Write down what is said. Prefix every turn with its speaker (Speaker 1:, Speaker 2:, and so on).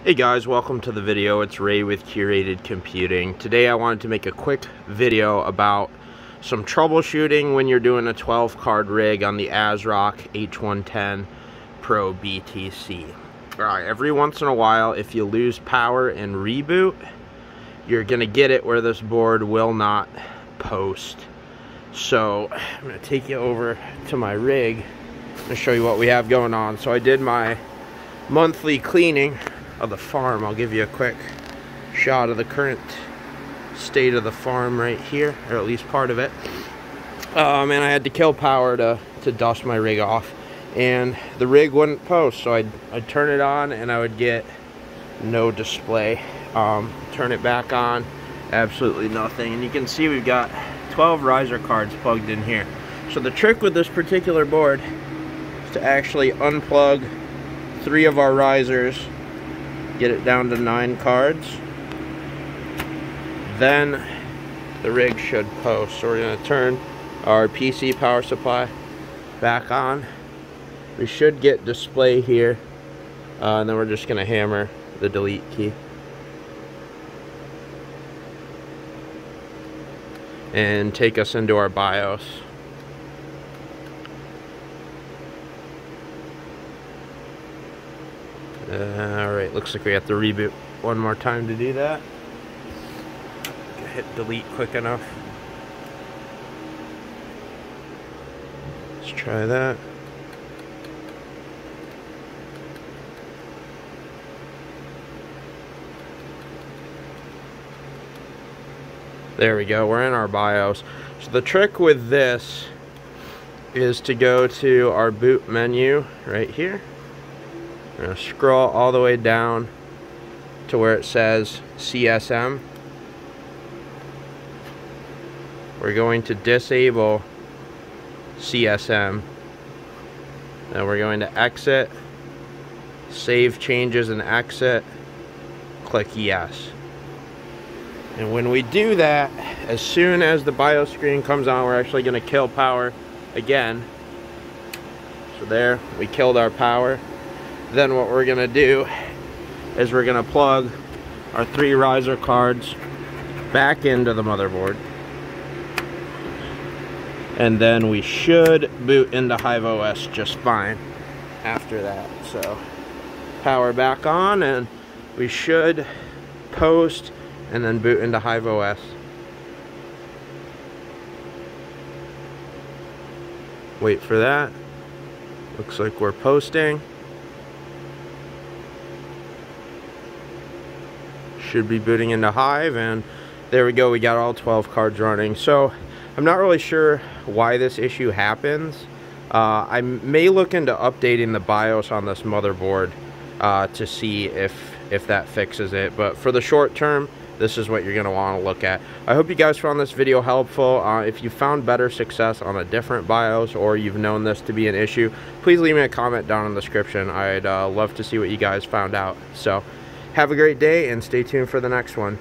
Speaker 1: Hey guys, welcome to the video. It's Ray with Curated Computing. Today I wanted to make a quick video about some troubleshooting when you're doing a 12 card rig on the Asrock H110 PRO BTC. Alright, every once in a while, if you lose power and reboot, you're gonna get it where this board will not post. So I'm gonna take you over to my rig and show you what we have going on. So I did my monthly cleaning of the farm. I'll give you a quick shot of the current state of the farm right here, or at least part of it. And I had to kill power to dust my rig off, and the rig wouldn't post. So I'd turn it on and I would get no display. Turn it back on, absolutely nothing. And you can see we've got 12 riser cards plugged in here. So the trick with this particular board is to actually unplug 3 of our risers, get it down to 9 cards, then the rig should post. So we're going to turn our PC power supply back on. We should get display here, and then we're just going to hammer the delete key. And take us into our BIOS. Alright, looks like we have to reboot one more time to do that. Hit delete quick enough. Let's try that. There we go, we're in our BIOS. So the trick with this is to go to our boot menu right here. We're going to scroll all the way down to where it says CSM. We're going to disable CSM. Then we're going to exit, save changes and exit, click yes. And when we do that, as soon as the BIOS screen comes on, we're actually going to kill power again. So there, we killed our power. Then what we're going to do is we're going to plug our 3 riser cards back into the motherboard. And then we should boot into HiveOS just fine after that. So power back on, and we should post and then boot into HiveOS. Wait for that. Looks like we're posting. Should be booting into Hive, and there we go, we got all 12 cards running. So I'm not really sure why this issue happens. I may look into updating the BIOS on this motherboard to see if that fixes it, but for the short term, this is what you're going to want to look at. I hope you guys found this video helpful. If you found better success on a different BIOS, or you've known this to be an issue, please leave me a comment down in the description. I'd love to see what you guys found out. So have a great day and stay tuned for the next one.